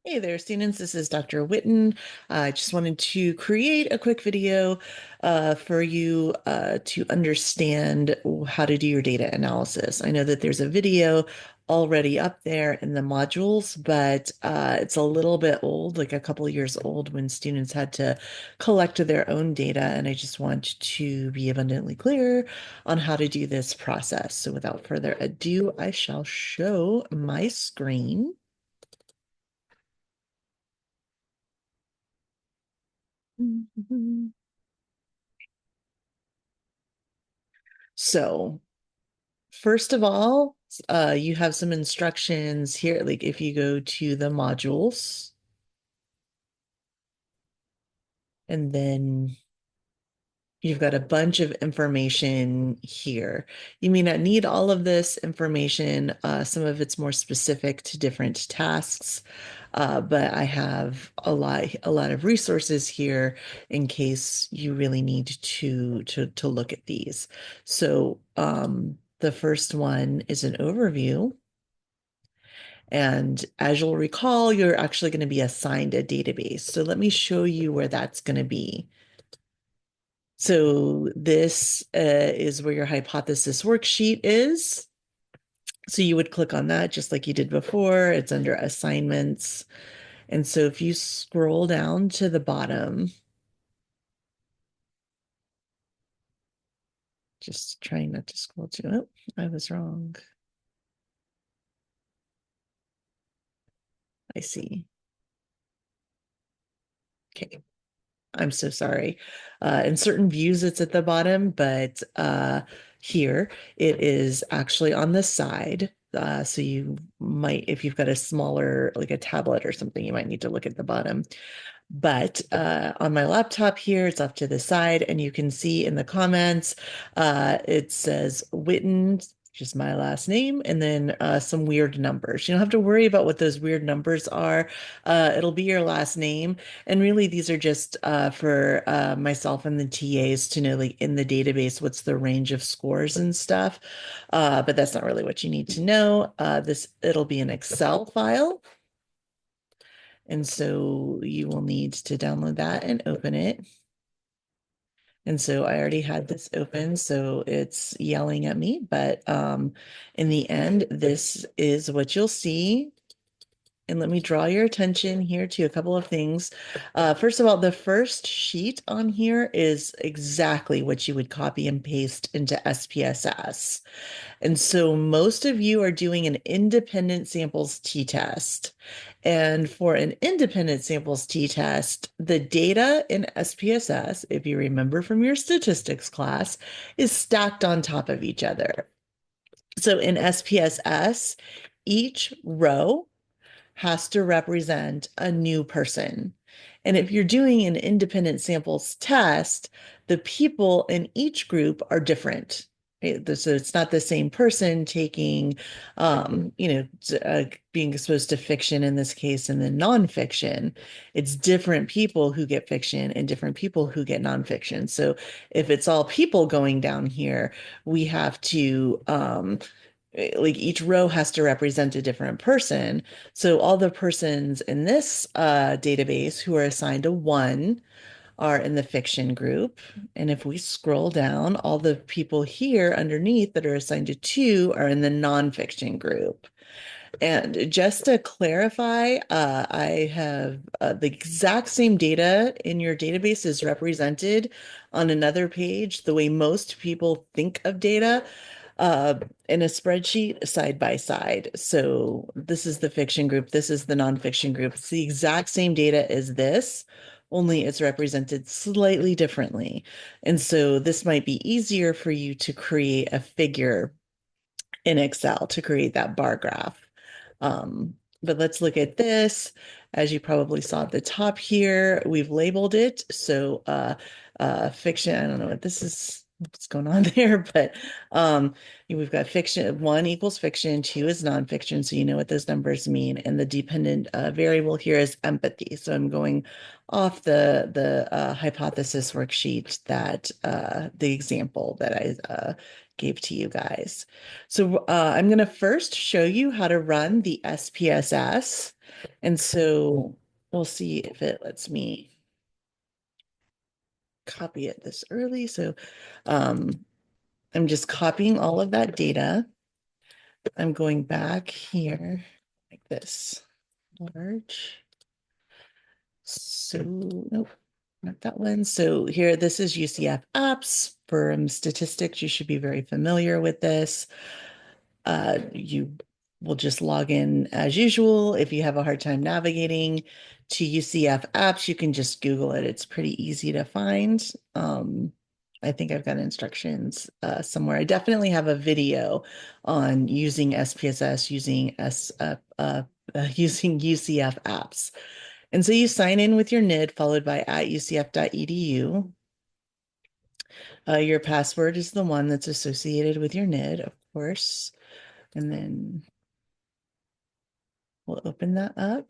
Hey there, students. This is Dr. Witten. I just wanted to create a quick video for you to understand how to do your data analysis. I know that there's a video already up there in the modules, but it's a little bit old, like a couple of years old, when students had to collect their own data. And I just want to be abundantly clear on how to do this process. So without further ado, I shall show my screen. So, first of all, you have some instructions here. Like if you go to the modules and then you've got a bunch of information here. You may not need all of this information. Some of it's more specific to different tasks, but I have a lot of resources here in case you really need to look at these. So the first one is an overview. And as you'll recall, you're actually going to be assigned a database. So let me show you where that's going to be. So this is where your hypothesis worksheet is. So you would click on that just like you did before. It's under assignments. And so if you scroll down to the bottom, just trying not to scroll too, oh, I was wrong. I see. Okay. I'm so sorry. In certain views, it's at the bottom, but here it is actually on the side. So you might, if you've got a smaller, like a tablet or something, you might need to look at the bottom. But on my laptop here, it's off to the side, and you can see in the comments, it says Witten, just my last name, and then some weird numbers. You don't have to worry about what those weird numbers are. It'll be your last name. And really, these are just for myself and the TAs to know, like in the database, what's the range of scores and stuff. But that's not really what you need to know. It'll be an Excel file. And so you will need to download that and open it. And so I already had this open, so it's yelling at me. But in the end, this is what you'll see. And let me draw your attention here to a couple of things. First of all, the first sheet on here is exactly what you would copy and paste into SPSS. And so most of you are doing an independent samples t-test. And for an independent samples t-test, the data in SPSS, if you remember from your statistics class, is stacked on top of each other. So in SPSS, each row has to represent a new person. And if you're doing an independent samples test, the people in each group are different. So it's not the same person taking, being exposed to fiction in this case and then nonfiction. It's different people who get fiction and different people who get nonfiction. So if it's all people going down here, we have to like each row has to represent a different person. So all the persons in this database who are assigned a one are in the fiction group. And if we scroll down, all the people here underneath that are assigned to two are in the nonfiction group. And just to clarify, I have the exact same data in your database is represented on another page, the way most people think of data uh, in a spreadsheet side by side. So this is the fiction group, this is the nonfiction group. It's the exact same data as this, only it's represented slightly differently. And so this might be easier for you to create a figure in Excel to create that bar graph. But let's look at this. As you probably saw at the top here, we've labeled it. So fiction, I don't know what this is, what's going on there, but we've got fiction, one equals fiction, two is nonfiction. So you know what those numbers mean. And the dependent variable here is empathy. So I'm going off the hypothesis worksheet that the example that I gave to you guys. So I'm going to first show you how to run the SPSS. And so we'll see if it lets me copy it this early. So um, I'm just copying all of that data. I'm going back here like this, large. So, nope, not that one. So here, this is UCF apps for statistics. You should be very familiar with this. You will just log in as usual. If you have a hard time navigating to UCF apps, you can just Google it. It's pretty easy to find. I think I've got instructions somewhere. I definitely have a video on using SPSS, using UCF apps. And so you sign in with your NID followed by at ucf.edu. Your password is the one that's associated with your NID, of course. And then we'll open that up.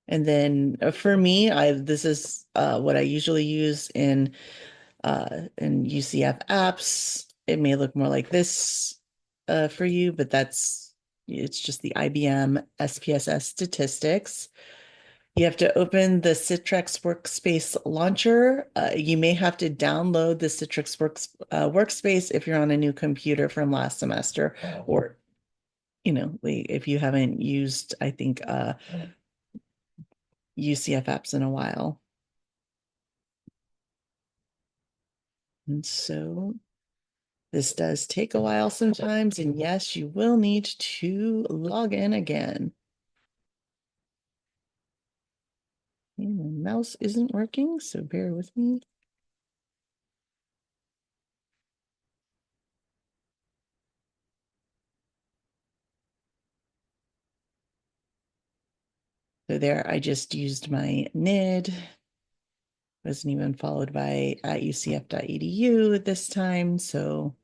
And then for me, this is what I usually use in UCF apps. It may look more like this for you, but it's just the IBM SPSS statistics. You have to open the Citrix Workspace launcher. You may have to download the Citrix Workspace if you're on a new computer from last semester, or if you haven't used, I think, UCF apps in a while. And so this does take a while sometimes, and yes, you will need to log in again. And my mouse isn't working, so bear with me. So there, I just used my NID. Wasn't even followed by at ucf.edu this time, so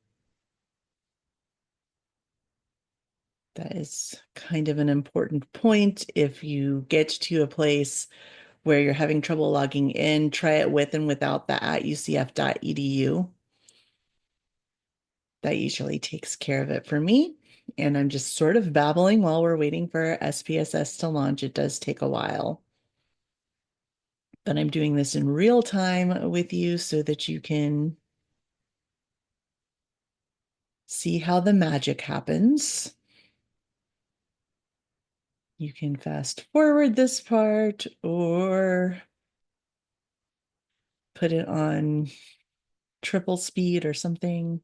that is kind of an important point. If you get to a place where you're having trouble logging in, try it with and without the at ucf.edu. That usually takes care of it for me. And I'm just sort of babbling while we're waiting for SPSS to launch. It does take a while. But I'm doing this in real time with you so that you can see how the magic happens. You can fast forward this part or put it on triple speed or something.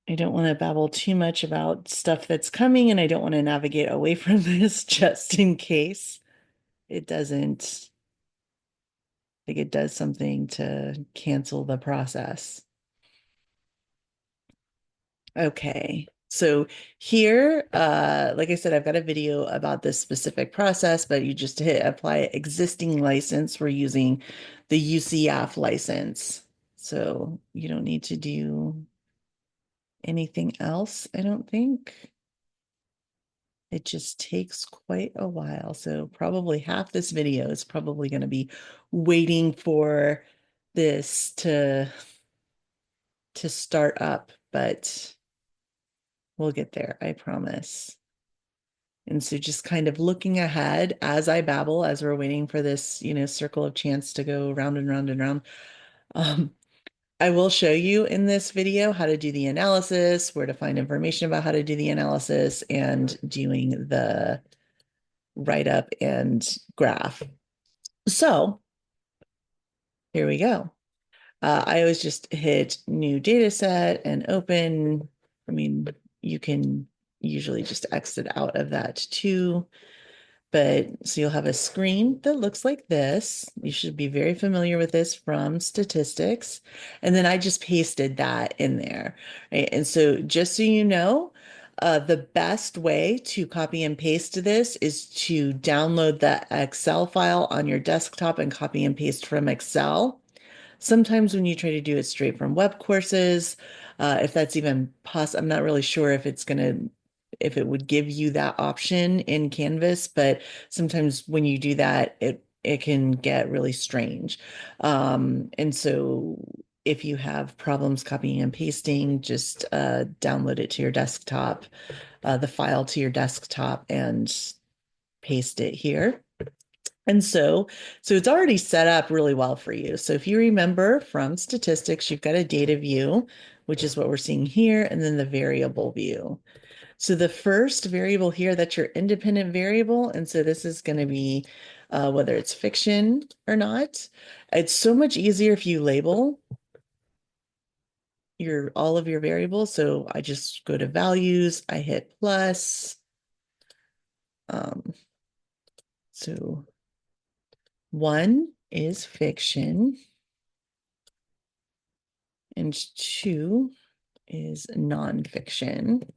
I don't want to babble too much about stuff that's coming, and I don't want to navigate away from this just in case it doesn't, like it does something to cancel the process. Okay. So here, like I said, I've got a video about this specific process, but you just hit apply existing license. We're using the UCF license. So you don't need to do anything else, I don't think. It just takes quite a while. So probably half this video is probably going to be waiting for this to start up, but we'll get there, I promise. And so just kind of looking ahead as I babble, as we're waiting for this, circle of chance to go round and round and round. I will show you in this video how to do the analysis, where to find information about how to do the analysis, and doing the write-up and graph. So here we go. I always just hit new data set and open. I mean, you can usually just exit out of that too. But so you'll have a screen that looks like this. You should be very familiar with this from statistics. And then I just pasted that in there. Right? And so just so you know, the best way to copy and paste this is to download the Excel file on your desktop and copy and paste from Excel. Sometimes when you try to do it straight from web courses, if that's even possible, I'm not really sure if if it would give you that option in Canvas, but sometimes when you do that, it can get really strange. And so if you have problems copying and pasting, just download it to your desktop, the file to your desktop, and paste it here. And so it's already set up really well for you. So if you remember from statistics, you've got a data view, which is what we're seeing here, and then the variable view. So the first variable here, that's your independent variable. And so this is going to be whether it's fiction or not. It's so much easier if you label all of your variables. So I just go to values, I hit plus. Um, so 1 is fiction and 2 is nonfiction.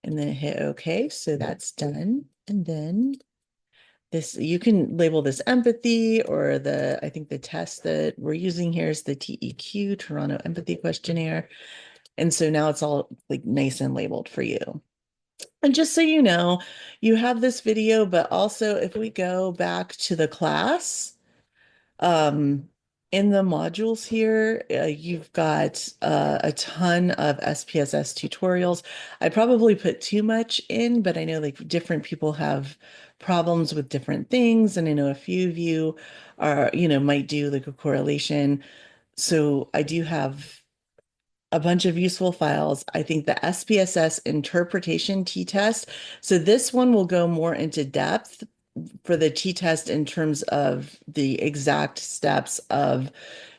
And then hit OK. So that's done. And then this, you can label this empathy, or I think the test that we're using here is the TEQ, Toronto Empathy Questionnaire. And so now it's all like nice and labeled for you. And just so you know, you have this video, but also if we go back to the class, um, in the modules here, you've got a ton of SPSS tutorials. I probably put too much in, but I know like different people have problems with different things. And I know a few of you might do like a correlation. So I do have a bunch of useful files. I think the SPSS interpretation t-test. So this one will go more into depth for the t-test in terms of the exact steps of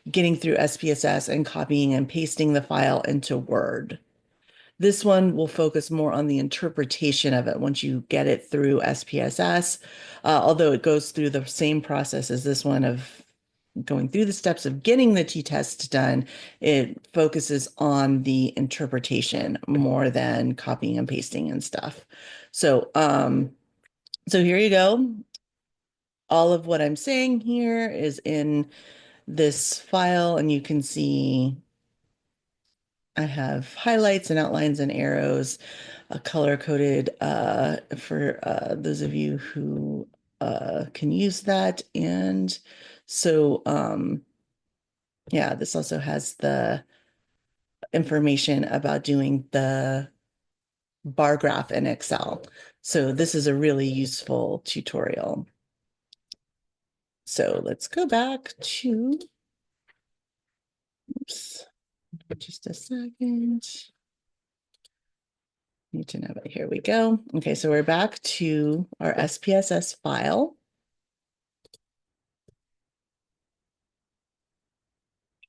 getting through SPSS and copying and pasting the file into Word. This one will focus more on the interpretation of it once you get it through SPSS, although it goes through the same process as this one of going through the steps of getting the t-test done. It focuses on the interpretation more than copying and pasting and stuff. So here you go. All of what I'm saying here is in this file, and you can see I have highlights and outlines and arrows, color coded for those of you who can use that. And so, yeah, this also has the information about doing the bar graph in Excel. So this is a really useful tutorial. So let's go back to, oops, just a second. Need to know, but here we go. Okay, so we're back to our SPSS file.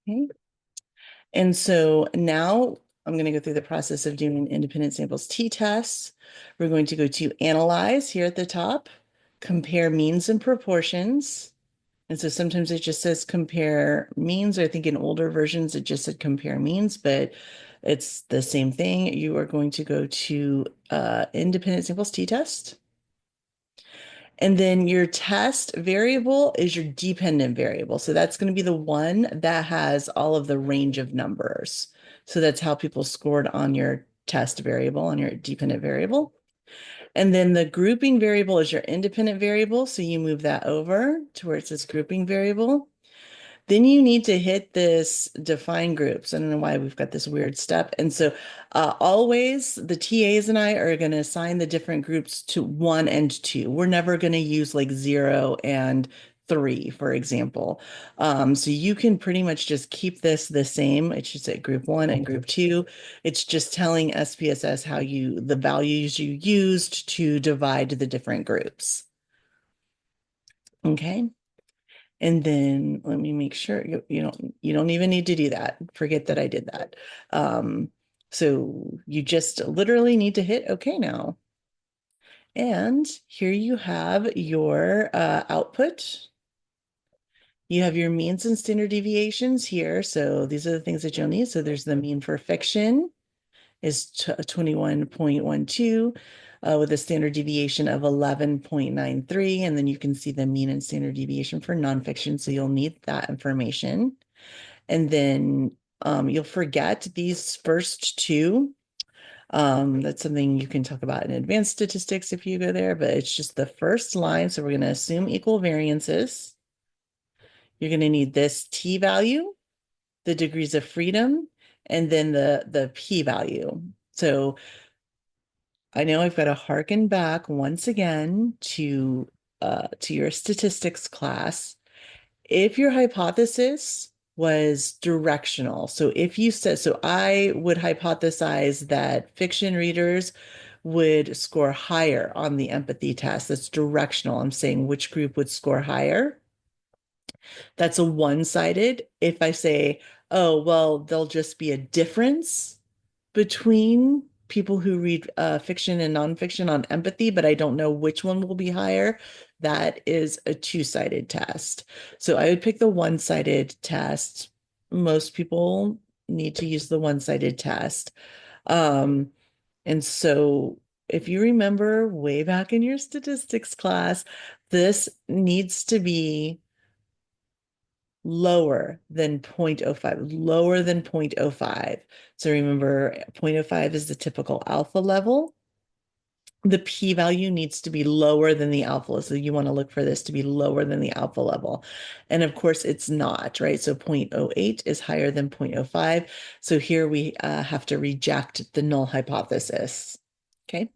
Okay. And so now I'm going to go through the process of doing independent samples t-tests. We're going to go to analyze here at the top, compare means and proportions. And so sometimes it just says compare means. I think in older versions it just said compare means, but it's the same thing. You are going to go to independent samples t-test. And then your test variable is your dependent variable. So that's going to be the one that has all of the range of numbers. So that's how people scored on your test variable, on your dependent variable. And then the grouping variable is your independent variable. So you move that over to where it says grouping variable. Then you need to hit this define groups. I don't know why we've got this weird step. And so always the TAs and I are going to assign the different groups to 1 and 2. We're never going to use like 0 and 3, for example. So you can pretty much just keep this the same. It should say group 1 and group 2. It's just telling SPSS the values you used to divide the different groups. Okay. And then let me make sure you don't even need to do that. Forget that I did that. So you just literally need to hit OK now. And here you have your output. You have your means and standard deviations here. So these are the things that you'll need. So there's the mean for fiction is 21.12 with a standard deviation of 11.93. And then you can see the mean and standard deviation for nonfiction. So you'll need that information. And then you'll forget these first two. That's something you can talk about in advanced statistics if you go there, but it's just the first line. So we're going to assume equal variances. you're going to need this T value, the degrees of freedom, and then the P value. So I know I've got to harken back once again to your statistics class. If your hypothesis was directional, so if you said, so I would hypothesize that fiction readers would score higher on the empathy test. That's directional. I'm saying which group would score higher. That's a one-sided. If I say, oh, well, there'll just be a difference between people who read fiction and nonfiction on empathy, but I don't know which one will be higher. That is a two-sided test. So I would pick the one-sided test. Most people need to use the one-sided test. Um, and so if you remember way back in your statistics class, this needs to be lower than 0.05, lower than 0.05. So remember, 0.05 is the typical alpha level. The p-value needs to be lower than the alpha. So you want to look for this to be lower than the alpha level. And of course, it's not, right? So 0.08 is higher than 0.05. So here we have to reject the null hypothesis. Okay.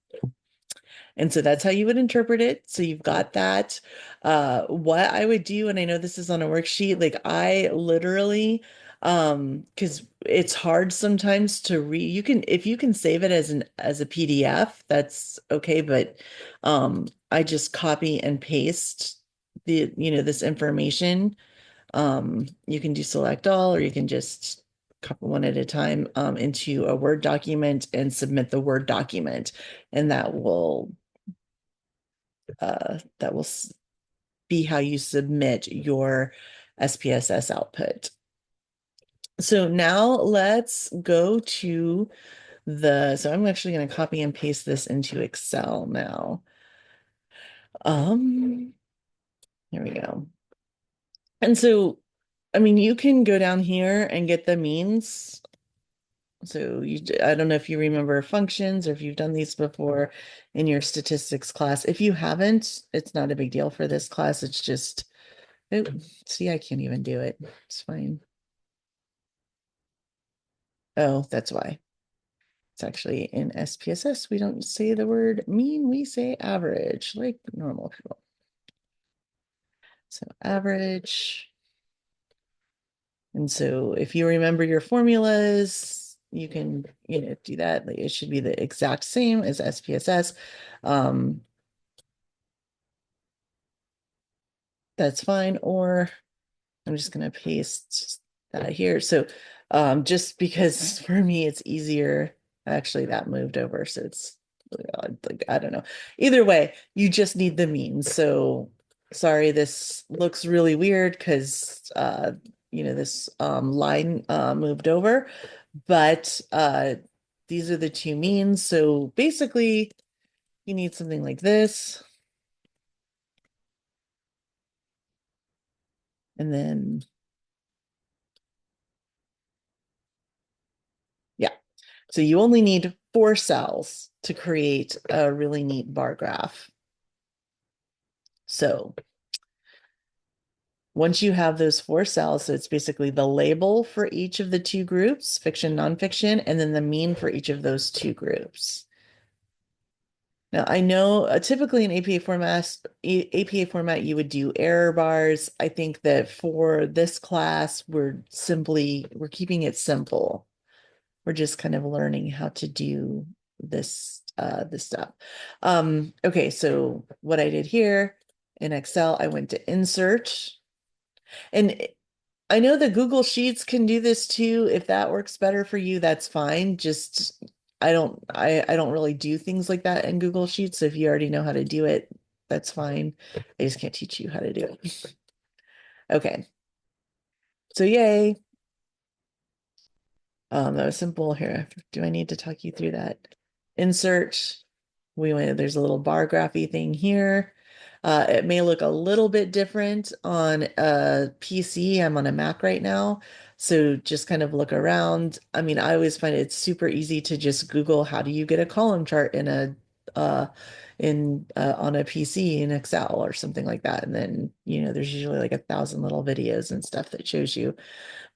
And so that's how you would interpret it. So you've got that. What I would do, and I know this is on a worksheet, like I literally, because it's hard sometimes to read. You can, if you can save it as a PDF, that's okay. But I just copy and paste this information. You can do select all, or you can just copy one at a time into a Word document and submit the Word document, and that will be how you submit your SPSS output. So now let's go to so I'm actually going to copy and paste this into Excel now. Here we go. And so, I mean, you can go down here and get the means. So I don't know if you remember functions or if you've done these before in your statistics class. If you haven't, it's not a big deal for this class. It's just, oh, see, I can't even do it. It's fine. Oh, that's why. It's actually in SPSS. We don't say the word mean, we say average, like normal people. So average. And so if you remember your formulas, you can, do that. Like it should be the exact same as SPSS. That's fine. Or I'm just going to paste that here. So just because for me it's easier, actually that moved over. So it's like, I don't know. Either way, you just need the mean. So sorry, this looks really weird because this line moved over, but these are the two means. So basically you need something like this. And then, yeah. So you only need 4 cells to create a really neat bar graph. So once you have those 4 cells, so it's basically the label for each of the 2 groups, fiction, nonfiction, and then the mean for each of those 2 groups. Now, I know typically in APA format, you would do error bars. I think that for this class, we're keeping it simple. We're just kind of learning how to do this stuff. Okay, so what I did here in Excel, I went to insert, and I know that Google Sheets can do this too. If that works better for you, that's fine. Just I don't really do things like that in Google Sheets. So if you already know how to do it, that's fine. I just can't teach you how to do it. Okay. So yay. That was simple. Here, do I need to talk you through that? Insert. There's a little bar graphy thing here. It may look a little bit different on a PC. I'm on a Mac right now. So just kind of look around. I mean, I always find it super easy to just Google how do you get a column chart in a on a PC in Excel or something like that. And then, there's usually like 1,000 little videos and stuff that shows you.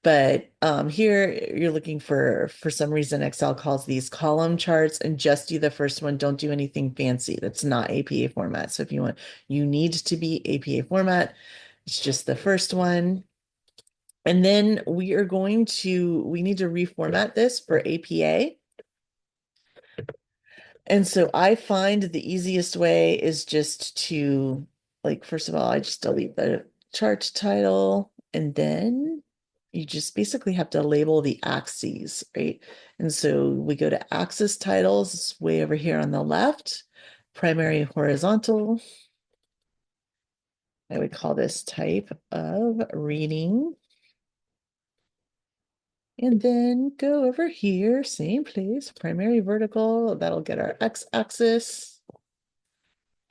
But here you're looking for some reason Excel calls these column charts, and just do the first one. Don't do anything fancy. That's not APA format. So if you need to be APA format. It's just the first one. And then we need to reformat this for APA. And so I find the easiest way is just to, like, first of all, I just delete the chart title, and then you just basically have to label the axes, right? And so we go to axis titles, it's way over here on the left, primary horizontal. I would call this type of reading. And then go over here, same place, primary vertical, that'll get our x-axis,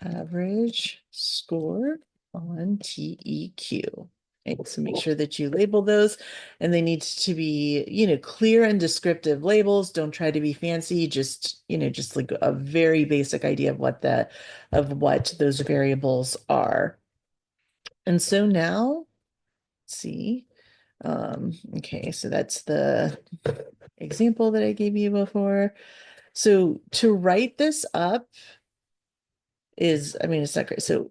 average score on TEQ. Okay, so make sure that you label those, and they need to be, clear and descriptive labels. Don't try to be fancy, just like a very basic idea of what those variables are. And so now, let's see, okay, so that's the example that I gave you before. So to write this up it's not great. So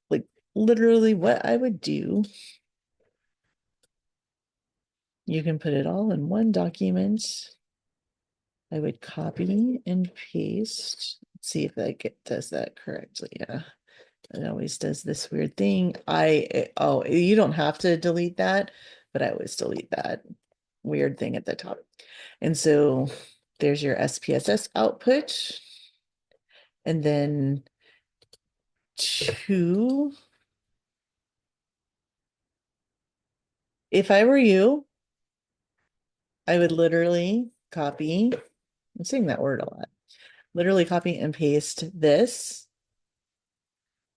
like literally what I would do, you can put it all in one document. I would copy and paste. Let's see if does that correctly. Yeah, it always does this weird thing. You don't have to delete that, but I always delete that weird thing at the top. And so there's your SPSS output. And then if I were you, I would literally copy, I'm saying that word a lot, literally copy and paste this.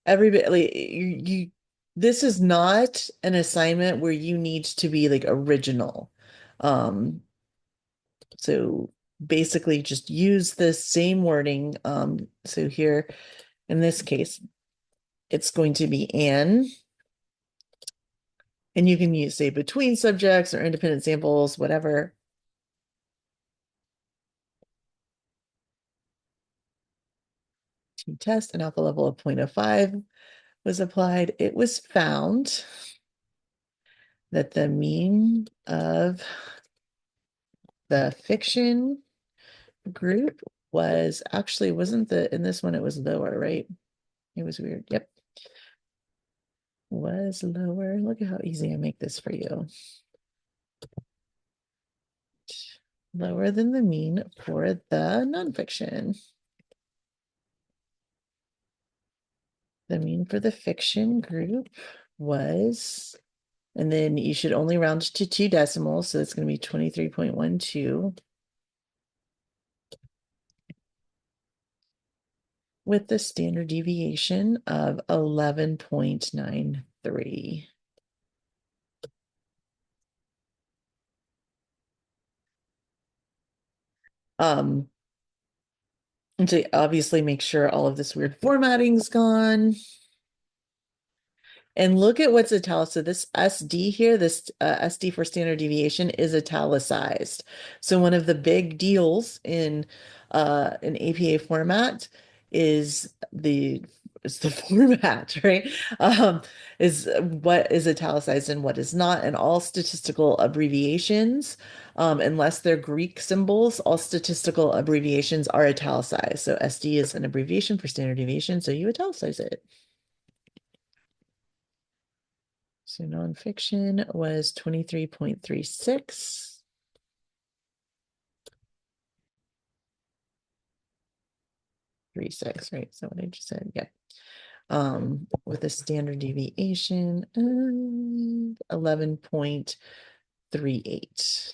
Everybody, this is not an assignment where you need to be like original. So basically just use the same wording. So here in this case, it's going to be and you can use say between subjects or independent samples, whatever. Test, an alpha level of 0.05 was applied. It was found that the mean of the fiction group wasn't in this one, it was lower, right? It was weird. Yep. Was lower. Look at how easy I make this for you. Lower than the mean for the nonfiction. The mean for the fiction group was, and then you should only round to 2 decimals, so it's going to be 23.12. With the standard deviation of 11.93. And to obviously make sure all of this weird formatting's gone. And look at what's italicized. So this SD here, this SD for standard deviation is italicized. So one of the big deals in an APA format is the format, right? Is what is italicized and what is not. And all statistical abbreviations, unless they're Greek symbols, all statistical abbreviations are italicized. So SD is an abbreviation for standard deviation, so you italicize it. So nonfiction was 23.36. 36, right? So what I just said, yeah. With a standard deviation of 11.38.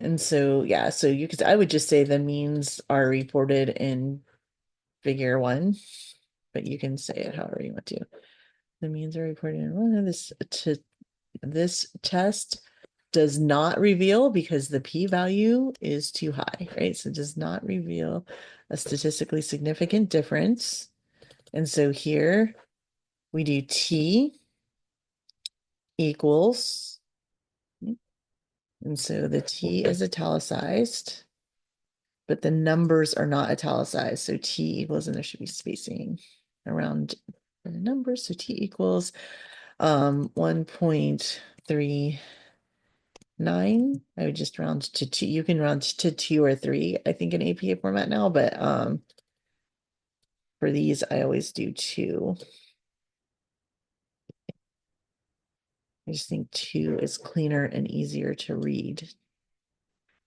And so yeah, so I would just say the means are reported in figure 1. but you can say it however you want to. The means are reported in well, this test does not reveal because the p-value is too high, right? So it does not reveal a statistically significant difference. And so here we do t equals, and so the t is italicized, but the numbers are not italicized. So t equals, and there should be spacing around the numbers. So t equals 1.39. I would just round to 2. You can round to 2 or 3, I think, in APA format now, but for these, I always do 2. I just think 2 is cleaner and easier to read.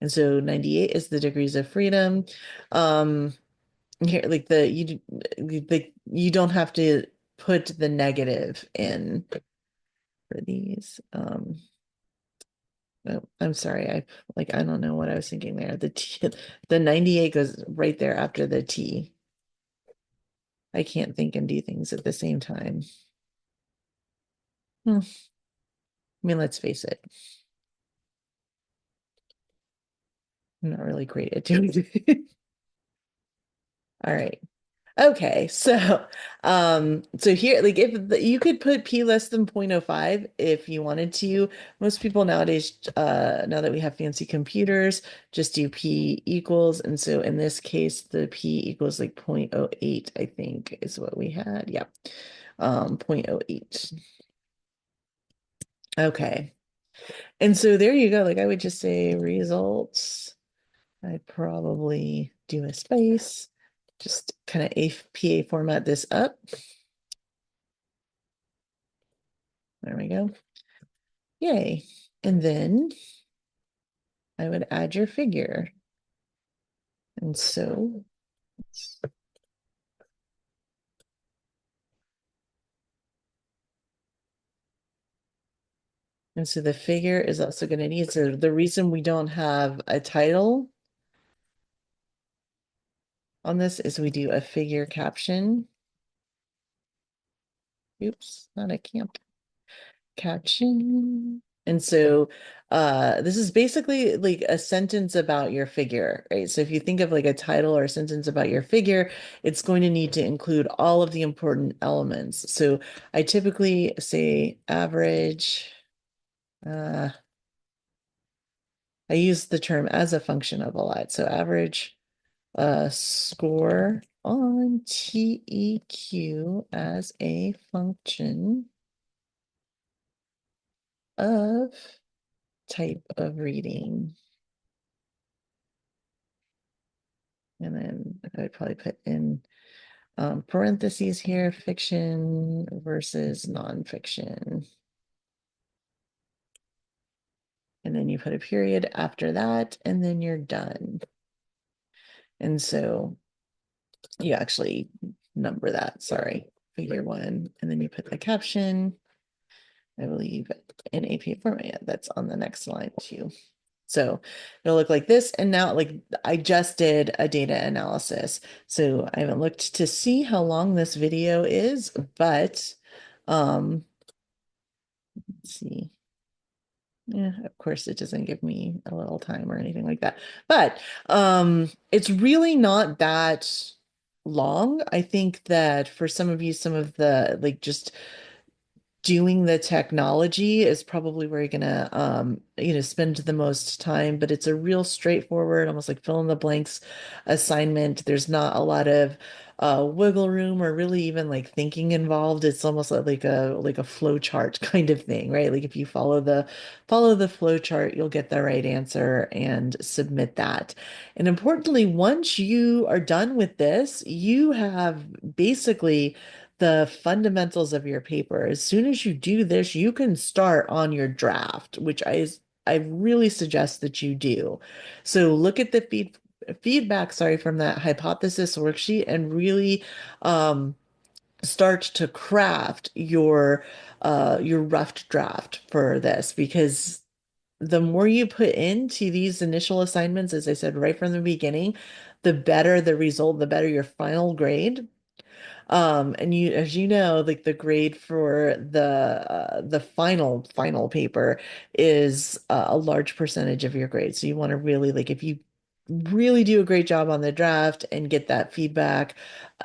And so 98 is the degrees of freedom. Here, like you don't have to put the negative in for these. Oh, I'm sorry. I don't know what I was thinking there. The 98 goes right there after the T. I can't think and do things at the same time. I mean, let's face it. I'm not really great at doing it. All right. Okay, so here, like you could put p less than 0.05 if you wanted to. Most people nowadays, now that we have fancy computers, just do p equals, and so in this case, the p equals like 0.08, I think is what we had. Yeah, 0.08. Okay, and so there you go. Like I would just say results. I'd probably do a space, just kind of APA format this up. There we go. Yay. And then I would add your figure. And so the figure is also going to need, so the reason we don't have a title on this is we do a figure caption. Oops, not a camp caption. And so this is basically like a sentence about your figure, right? So if you think of like a title or a sentence about your figure, it's going to need to include all of the important elements. So I typically say average. I use the term as a function of a lot. So average score on TEQ as a function of type of reading. And then I would probably put in parentheses here, fiction versus nonfiction. And then you put a period after that, and then you're done. And so you actually number that, sorry, figure 1, and then you put the caption, I believe, in APA format. That's on the next line too. So it'll look like this. And now, like, I just did a data analysis. So I haven't looked to see how long this video is, but let's see. Yeah, of course it doesn't give me a little time or anything like that. But it's really not that long. I think that for some of you, some of the like just doing the technology is probably where you're gonna spend the most time, but it's a real straightforward, almost like fill in the blanks assignment. There's not a lot of wiggle room or really even like thinking involved. It's almost like a flow chart kind of thing, right? Like if you follow the flow chart, you'll get the right answer and submit that. And importantly, once you are done with this, you have basically the fundamentals of your paper. As soon as you do this, you can start on your draft, which I really suggest that you do. So look at the feedback, sorry, from that hypothesis worksheet and really start to craft your rough draft for this, because the more you put into these initial assignments, as I said right from the beginning, the better the result, the better your final grade. And you, as you know, like the grade for the final paper is a large percentage of your grade. So you want to really like if you really do a great job on the draft and get that feedback.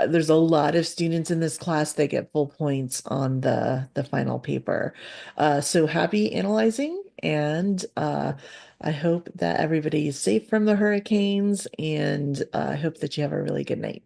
There's a lot of students in this class that get full points on the final paper. So happy analyzing, and I hope that everybody is safe from the hurricanes, and I hope that you have a really good night.